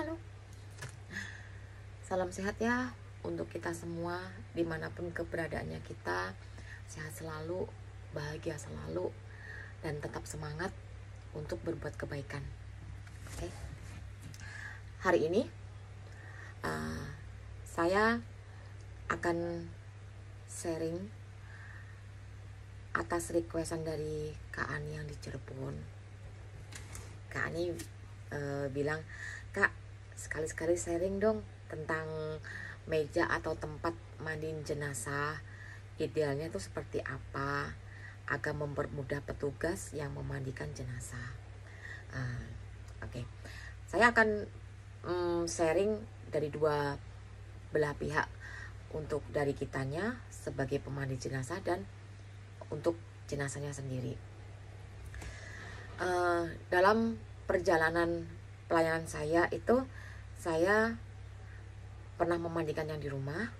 halo. Salam sehat ya untuk kita semua, dimanapun keberadaannya kita. Sehat selalu, bahagia selalu, dan tetap semangat untuk berbuat kebaikan. Oke. Hari ini saya akan sharing atas requestan dari Kak Ani yang di Cirebon. Kak Ani bilang, "Kak, sekali-sekali sharing dong tentang meja atau tempat mandiin jenazah. Idealnya itu seperti apa agar mempermudah petugas yang memandikan jenazah." Oke. Saya akan sharing dari dua belah pihak, untuk dari kitanya sebagai pemandi jenazah dan untuk jenazahnya sendiri. Dalam perjalanan pelayanan saya itu, saya pernah memandikan yang di rumah,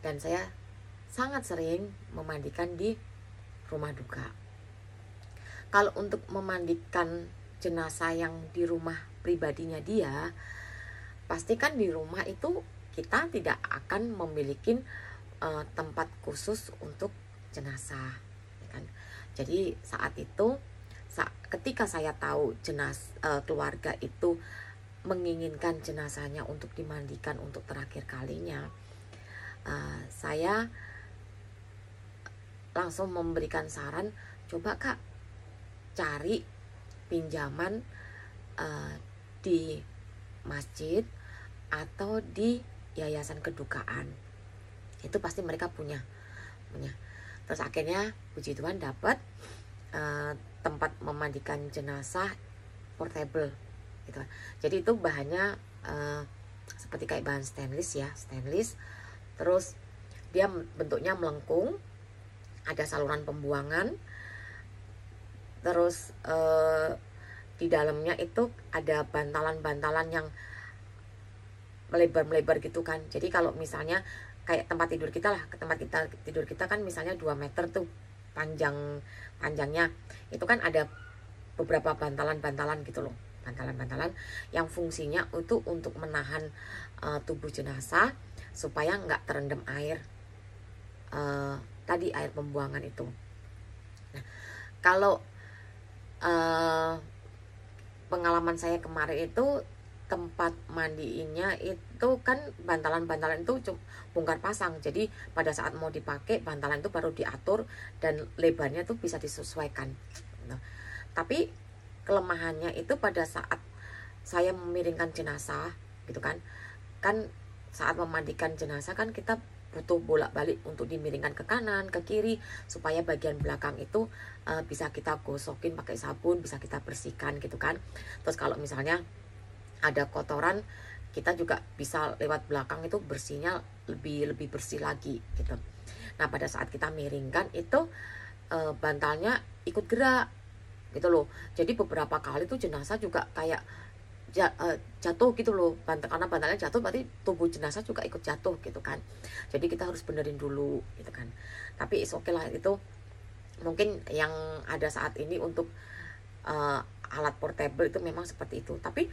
dan saya sangat sering memandikan di rumah duka. Kalau untuk memandikan jenazah yang di rumah pribadinya dia, pastikan di rumah itu kita tidak akan memiliki tempat khusus untuk jenazah, ya kan? Jadi saat itu, ketika saya tahu keluarga itu menginginkan jenazahnya untuk dimandikan untuk terakhir kalinya, saya langsung memberikan saran, coba Kak cari pinjaman di masjid atau di yayasan kedukaan. Itu pasti mereka punya. Terus akhirnya puji Tuhan dapat tempat memandikan jenazah portable gitu. Jadi itu bahannya seperti kayak bahan stainless ya, stainless. Terus dia bentuknya melengkung, ada saluran pembuangan. Terus di dalamnya itu ada bantalan-bantalan yang melebar-melebar gitu kan. Jadi kalau misalnya kayak tempat tidur kita lah, tempat kita tidur kita kan misalnya 2 meter tuh panjangnya, itu kan ada beberapa bantalan-bantalan gitu loh, bantalan-bantalan yang fungsinya itu untuk menahan tubuh jenazah supaya nggak terendam air, tadi air pembuangan itu. Nah, kalau pengalaman saya kemarin itu, tempat mandiinnya itu kan bantalan-bantalan itu bongkar pasang. Jadi pada saat mau dipakai, bantalan itu baru diatur dan lebarnya tuh bisa disesuaikan. Nah, tapi kelemahannya itu pada saat saya memiringkan jenazah gitu kan saat memandikan jenazah kan kita butuh bolak-balik untuk dimiringkan ke kanan, ke kiri, supaya bagian belakang itu bisa kita gosokin pakai sabun, bisa kita bersihkan gitu kan. Terus kalau misalnya ada kotoran, kita juga bisa lewat belakang itu bersihnya lebih bersih lagi gitu. Nah pada saat kita miringkan itu bantalnya ikut gerak gitu loh. Jadi beberapa kali tuh jenazah juga kayak jatuh gitu loh, karena bantalnya jatuh berarti tubuh jenazah juga ikut jatuh gitu kan. Jadi kita harus benerin dulu gitu kan. Tapi oke lah, itu mungkin yang ada saat ini untuk alat portable itu memang seperti itu. Tapi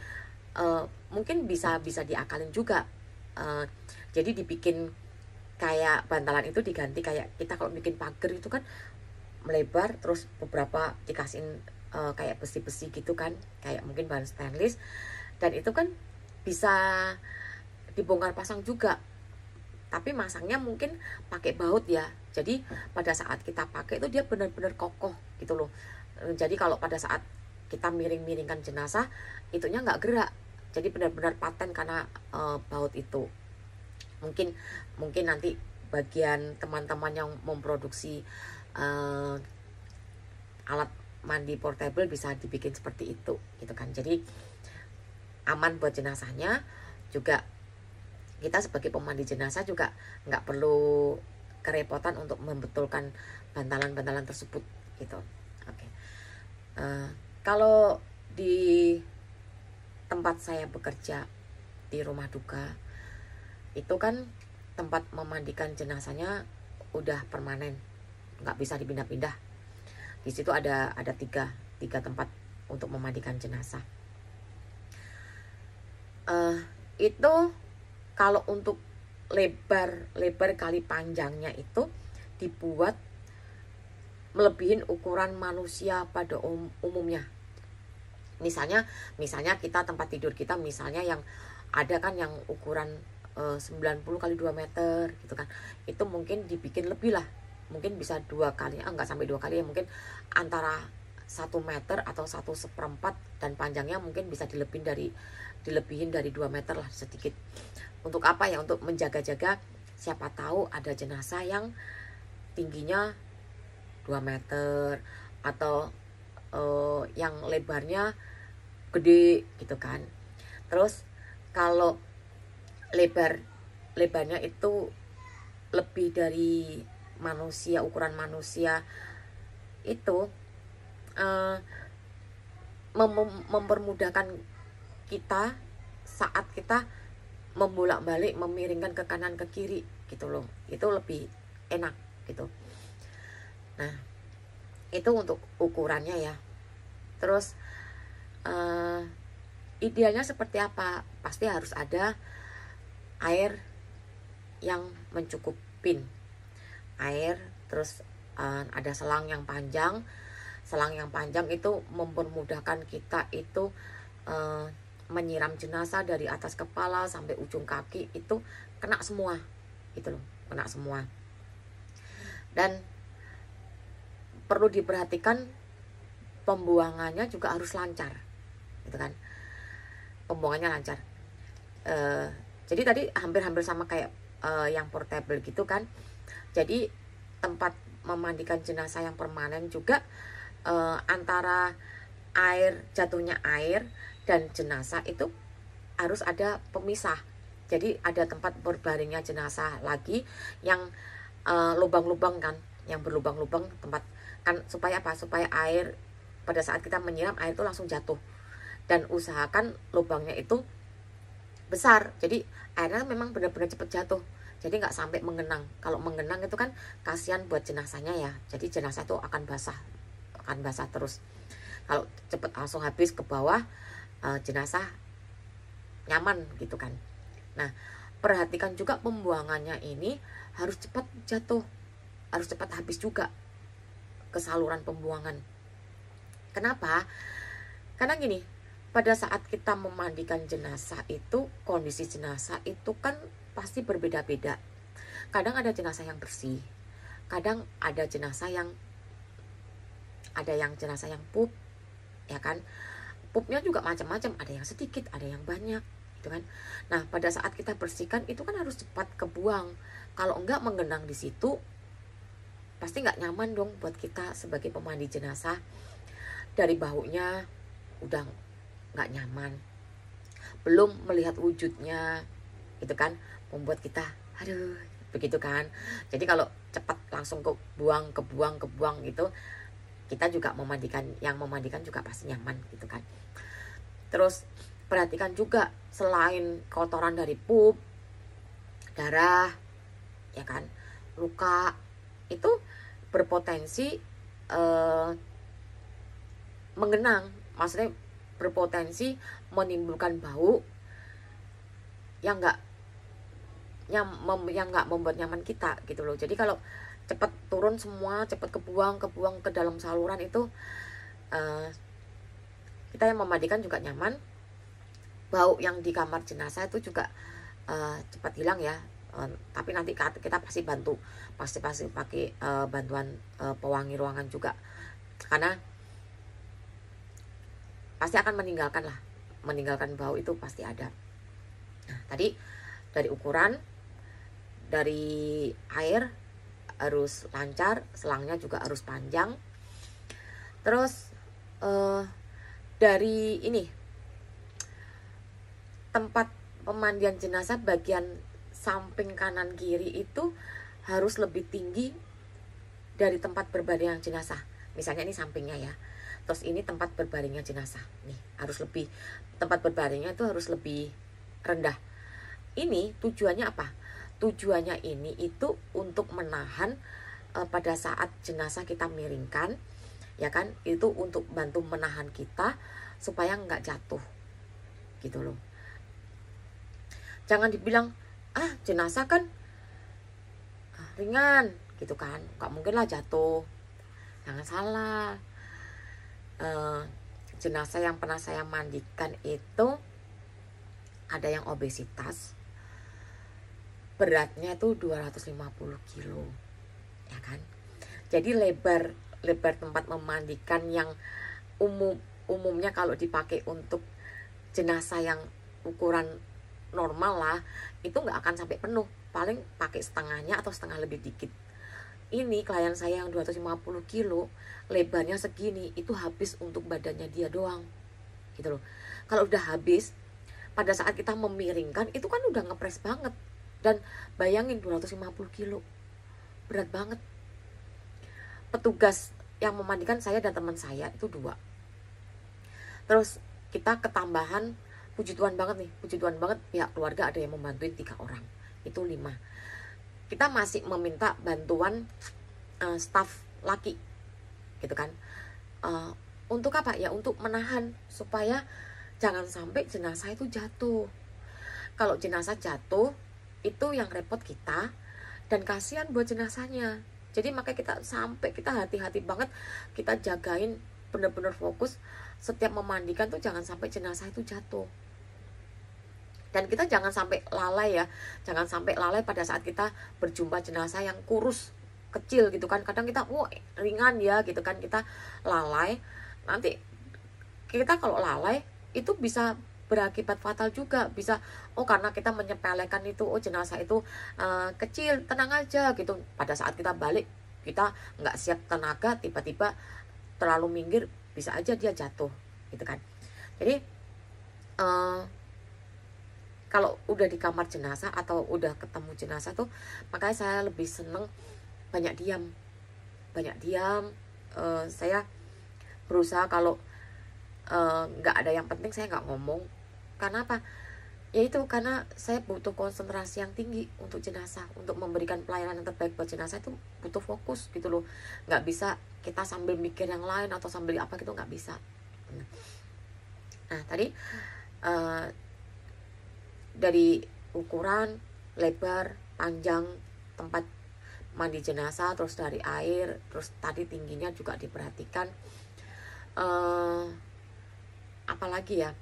mungkin bisa diakalin juga. Jadi dibikin kayak bantalan itu diganti kayak kita kalau bikin pagar itu kan melebar, terus beberapa dikasihin kayak besi-besi gitu kan, kayak mungkin bahan stainless, dan itu kan bisa dibongkar pasang juga. Tapi masangnya mungkin pakai baut ya. Jadi pada saat kita pakai itu dia benar-benar kokoh gitu loh. Jadi kalau pada saat kita miring-miringkan jenazah, itunya nggak gerak. Jadi benar-benar paten karena baut itu. Mungkin nanti bagian teman-teman yang memproduksi alat mandi portable bisa dibikin seperti itu gitu kan. Jadi aman buat jenazahnya juga. Kita sebagai pemandi jenazah juga nggak perlu kerepotan untuk membetulkan bantalan-bantalan tersebut gitu. Oke. Kalau di tempat saya bekerja di rumah duka itu kan tempat memandikan jenazahnya udah permanen, nggak bisa dipindah-pindah. Di situ ada tiga tempat untuk memandikan jenazah. eh, itu kalau untuk lebar kali panjangnya itu dibuat melebihin ukuran manusia pada umumnya. Misalnya kita tempat tidur kita misalnya yang ada kan yang ukuran 90 kali 2 meter gitu kan. Itu mungkin dibikin lebih lah. Mungkin bisa 2 kali, enggak sampai 2 kali ya, mungkin antara 1 meter atau 1/4 dan panjangnya mungkin bisa dilebihin dari 2 meter lah sedikit. Untuk apa ya? Untuk menjaga-jaga siapa tahu ada jenazah yang tingginya 2 meter atau yang lebarnya gede gitu kan. Terus kalau lebarnya itu lebih dari manusia, ukuran manusia itu mempermudahkan kita saat kita membolak-balik, memiringkan ke kanan ke kiri gitu loh. Itu lebih enak gitu. Nah, itu untuk ukurannya ya. Terus idealnya seperti apa? Pasti harus ada air yang mencukupin air. Terus ada selang yang panjang. Selang yang panjang itu mempermudahkan kita itu menyiram jenazah dari atas kepala sampai ujung kaki itu kena semua gitu loh, kena semua. Dan perlu diperhatikan pembuangannya juga harus lancar gitu kan, pembuangannya lancar. Jadi tadi hampir-hampir sama kayak yang portable gitu kan. Jadi tempat memandikan jenazah yang permanen juga antara jatuhnya air dan jenazah itu harus ada pemisah. Jadi ada tempat berbaringnya jenazah lagi yang lubang-lubang kan, yang berlubang-lubang tempat kan, supaya apa? Supaya air pada saat kita menyiram air itu langsung jatuh, dan usahakan lubangnya itu besar, jadi airnya memang benar-benar cepat jatuh, jadi nggak sampai mengenang. Kalau mengenang itu kan kasihan buat jenazahnya ya, jadi jenazah itu akan basah terus. Kalau cepat langsung habis ke bawah, jenazah nyaman gitu kan. Nah, perhatikan juga pembuangannya ini harus cepat jatuh, harus cepat habis juga ke saluran pembuangan. Kenapa? Karena gini, pada saat kita memandikan jenazah itu, kondisi jenazah itu kan pasti berbeda-beda. Kadang ada jenazah yang bersih, kadang ada jenazah yang pup, ya kan. Pupnya juga macam-macam, ada yang sedikit, ada yang banyak, gitu kan. Nah, pada saat kita bersihkan itu kan harus cepat kebuang. Kalau enggak mengenang di situ, pasti nggak nyaman dong buat kita sebagai pemandi jenazah. Dari baunya udah nggak nyaman, belum melihat wujudnya gitu kan, membuat kita aduh begitu kan. Jadi kalau cepat langsung kebuang gitu, kita juga memandikan juga pasti nyaman gitu kan. Terus perhatikan juga, selain kotoran dari pup, darah, ya kan, luka, itu berpotensi mengenang, maksudnya berpotensi menimbulkan bau yang nggak membuat nyaman kita gitu loh. Jadi kalau cepat turun semua, cepat kebuang ke dalam saluran itu, kita yang memandikan juga nyaman. Bau yang di kamar jenazah itu juga cepat hilang ya. Tapi nanti kita pasti pakai bantuan pewangi ruangan juga, karena pasti akan meninggalkan bau itu pasti ada. Nah, tadi dari ukuran, dari air harus lancar, selangnya juga harus panjang. Terus dari ini, tempat pemandian jenazah bagian samping kanan kiri itu harus lebih tinggi dari tempat berbaring jenazah. Misalnya ini sampingnya ya, terus ini tempat berbaringnya jenazah nih, tempat berbaringnya itu harus lebih rendah. Ini tujuannya apa? Tujuannya ini itu untuk menahan pada saat jenazah kita miringkan, ya kan, itu untuk bantu menahan kita supaya nggak jatuh gitu loh. Jangan dibilang jenazah kan ringan gitu kan, nggak mungkin lah jatuh. Jangan salah. Jenazah yang pernah saya mandikan itu ada yang obesitas, beratnya itu 250 kilo, ya kan. Jadi lebar tempat memandikan yang umumnya kalau dipakai untuk jenazah yang ukuran normal lah, itu nggak akan sampai penuh, paling pakai setengahnya atau setengah lebih dikit. Ini klien saya yang 250 kilo, lebarnya segini, itu habis untuk badannya dia doang gitu loh. Kalau udah habis, pada saat kita memiringkan itu kan udah ngepres banget. Dan bayangin 250 kilo, berat banget. Petugas yang memandikan saya dan teman saya itu 2. Terus kita ketambahan, puji Tuhan banget nih, puji Tuhan banget, pihak keluarga ada yang membantuin 3 orang, itu 5. Kita masih meminta bantuan staf laki gitu kan. Untuk apa ya? Untuk menahan supaya jangan sampai jenazah itu jatuh. Kalau jenazah jatuh itu yang repot kita, dan kasihan buat jenazahnya. Jadi makanya kita hati-hati banget, kita jagain, bener-bener fokus setiap memandikan tuh jangan sampai jenazah itu jatuh. Dan kita jangan sampai lalai ya, jangan sampai lalai pada saat kita berjumpa jenazah yang kurus, kecil gitu kan. Kadang kita ringan ya gitu kan, kita lalai. Nanti kita kalau lalai itu bisa berakibat fatal juga. Bisa karena kita menyepelekan itu, jenazah itu kecil, tenang aja gitu. Pada saat kita balik, kita nggak siap tenaga, tiba-tiba terlalu minggir, bisa aja dia jatuh gitu kan. Jadi kalau udah di kamar jenazah atau udah ketemu jenazah tuh, makanya saya lebih seneng banyak diam. Saya berusaha kalau nggak ada yang penting saya nggak ngomong. Karena apa? Yaitu karena saya butuh konsentrasi yang tinggi untuk jenazah, untuk memberikan pelayanan yang terbaik buat jenazah itu butuh fokus gitu loh. Nggak bisa kita sambil mikir yang lain atau sambil apa gitu, nggak bisa. Nah tadi dari ukuran, lebar, panjang tempat mandi jenazah, terus dari air, terus tadi tingginya juga diperhatikan. Apalagi ya,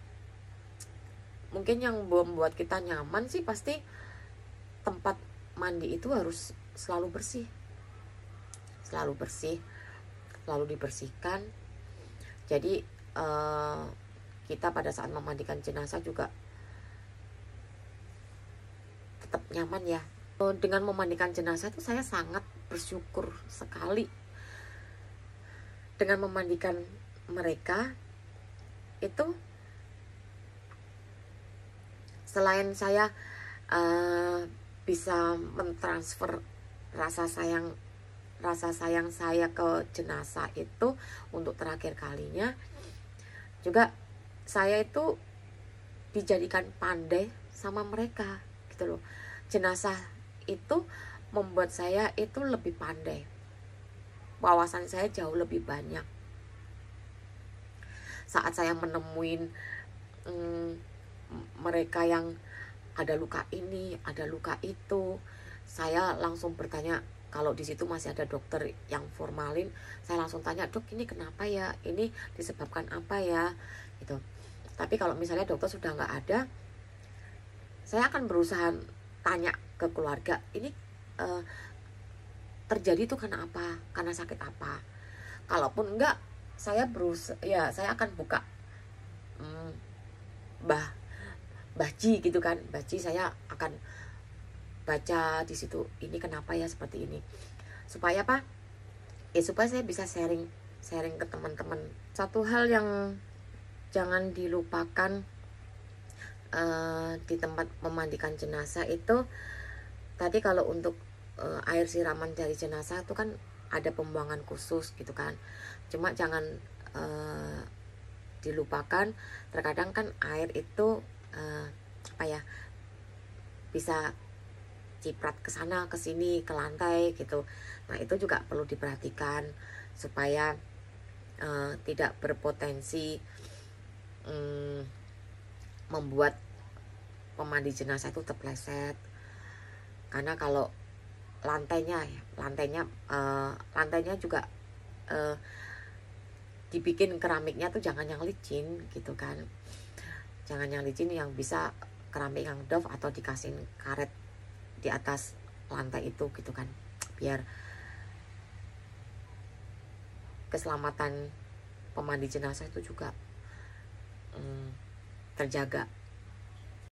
mungkin yang membuat kita nyaman sih pasti tempat mandi itu harus selalu bersih, selalu dibersihkan. Jadi kita pada saat memandikan jenazah juga tetap nyaman ya. Dengan memandikan jenazah itu saya sangat bersyukur sekali. Dengan memandikan mereka itu, selain saya bisa mentransfer rasa sayang saya ke jenazah itu untuk terakhir kalinya, juga saya itu dijadikan pandai sama mereka gitu loh. Jenazah itu membuat saya itu lebih pandai, wawasan saya jauh lebih banyak. Saat saya menemuin mereka yang ada luka ini, ada luka itu, saya langsung bertanya. Kalau di situ masih ada dokter yang formalin, saya langsung tanya, dok ini kenapa ya, ini disebabkan apa ya gitu. Tapi kalau misalnya dokter sudah nggak ada, saya akan berusaha tanya ke keluarga, ini terjadi itu karena apa, karena sakit apa. Kalaupun enggak, saya akan buka Mbah Ji gitu kan. Mbah Ji saya akan baca di situ, ini kenapa ya seperti ini. Supaya apa? Ya supaya saya bisa sharing ke teman-teman. Satu hal yang jangan dilupakan di tempat memandikan jenazah itu, tadi kalau untuk air siraman dari jenazah itu kan ada pembuangan khusus gitu kan. Cuma jangan dilupakan, terkadang kan air itu bisa ciprat ke sana ke sini ke lantai gitu. Nah itu juga perlu diperhatikan supaya tidak berpotensi membuat pemandi jenazah itu terpleset. Karena kalau lantainya juga dibikin keramiknya tuh jangan yang licin gitu kan, jangan yang licin, yang bisa keramik yang doff atau dikasih karet di atas lantai itu gitu kan, biar keselamatan pemandi jenazah itu juga terjaga.